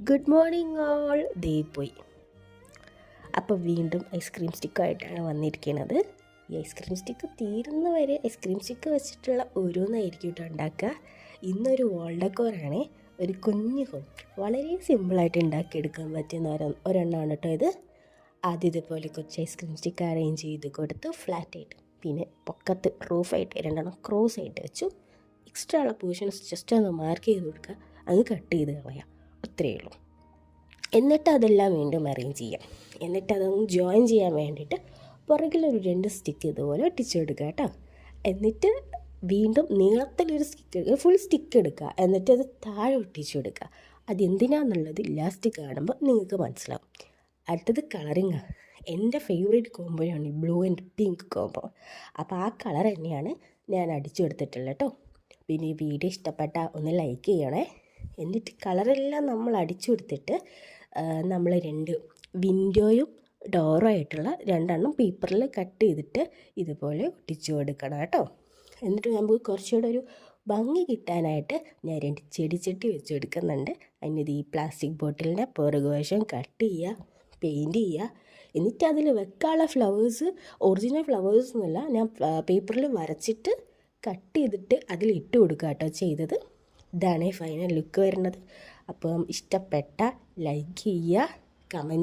Good morning all. ദേ പോയി. അപ്പോൾ വീണ്ടും ഐസ്ക്രീം സ്റ്റിക്കായിട്ടാണ് വന്നിരിക്കുന്നത്. ഈ ഐസ്ക്രീം സ്റ്റിക്ക് തീരുന്ന വരെ ഐസ്ക്രീം സ്റ്റിക്ക് വെച്ചിട്ടുള്ള ഓരോന്നായിരിക്കും കേട്ടോ ഉണ്ടാക്കുക. ഇന്നൊരു വാൾ ഡെക്കോറാണ്, ഒരു കുഞ്ഞു ഹോം, വളരെ സിമ്പിളായിട്ട് ഉണ്ടാക്കിയെടുക്കാൻ പറ്റുന്ന ഒരെണ്ണമാണ് കേട്ടോ ഇത്. ആദ്യം ഇതുപോലെ കുറച്ച് ഐസ്ക്രീം സ്റ്റിക്ക് അറേഞ്ച് ചെയ്ത് കൊടുത്ത് ഫ്ലാറ്റായിട്ട്, പിന്നെ പൊക്കത്ത് റൂഫായിട്ട് രണ്ടെണ്ണം ക്രോസ് ആയിട്ട് വെച്ചു. എക്സ്ട്രാ ഉള്ള പോർഷൻസ് ജസ്റ്റ് ഒന്ന് മാർക്ക് ചെയ്ത് കൊടുക്കുക, അത് കട്ട് ചെയ്ത് കളയാം, അത്രയേ ഉള്ളൂ. എന്നിട്ട് അതെല്ലാം വീണ്ടും അറേഞ്ച് ചെയ്യാം. എന്നിട്ട് അതൊന്ന് ജോയിൻ ചെയ്യാൻ വേണ്ടിയിട്ട് പുറകിലൊരു 2 സ്റ്റിക്ക് ഇതുപോലെ ഒട്ടിച്ചെടുക്കുക കേട്ടോ. എന്നിട്ട് വീണ്ടും നീളത്തിലൊരു സ്റ്റിക്ക്, ഫുൾ സ്റ്റിക്ക് എടുക്കുക, എന്നിട്ട് അത് താഴെ ഒട്ടിച്ചെടുക്കുക. അതെന്തിനാന്നുള്ളത് ലാസ്റ്റ് കാണുമ്പോൾ നിങ്ങൾക്ക് മനസ്സിലാവും. അടുത്തത് കളറിങ്ങാണ്. എൻ്റെ ഫേവറേറ്റ് കോമ്പോയാണ് ഈ ബ്ലൂ ആൻഡ് പിങ്ക് കോമ്പോ. അപ്പോൾ ആ കളർ തന്നെയാണ് ഞാൻ അടിച്ചു കൊടുത്തിട്ടുള്ളത് കേട്ടോ. പിന്നെ ഈ വീഡിയോ ഇഷ്ടപ്പെട്ട ഒന്ന് ലൈക്ക് ചെയ്യണേ. എന്നിട്ട് കളറെല്ലാം നമ്മൾ അടിച്ചു കൊടുത്തിട്ട് നമ്മൾ 2 വിൻഡോയും ഡോറും ആയിട്ടുള്ള 2 പേപ്പറിൽ കട്ട് ചെയ്തിട്ട് ഇതുപോലെ ഒട്ടിച്ചു കൊടുക്കണം കേട്ടോ. എന്നിട്ട് നമുക്ക് കുറച്ചുകൂടെ ഒരു ഭംഗി കിട്ടാനായിട്ട് ഞാൻ 2 ചെടിച്ചട്ടി വെച്ച് കൊടുക്കുന്നുണ്ട്. അതിന് ഈ പ്ലാസ്റ്റിക് ബോട്ടിലിൻ്റെ പുറകു വശം കട്ട് ചെയ്യുക, പെയിൻറ്റ് ചെയ്യുക. എന്നിട്ട് അതിൽ വെക്കാനുള്ള ഫ്ലവേഴ്സ് ഒറിജിനൽ ഫ്ലവേഴ്സ് ഒന്നുമല്ല, ഞാൻ പേപ്പറിൽ വരച്ചിട്ട് കട്ട് ചെയ്തിട്ട് അതിലിട്ട് കൊടുക്കുക കേട്ടോ ചെയ്തത്. ഇതാണ് ഫൈനൽ ലുക്ക് വരുന്നത്. അപ്പം ഇഷ്ടപ്പെട്ട ലൈക്ക് ചെയ്യുക, കമൻറ്റ്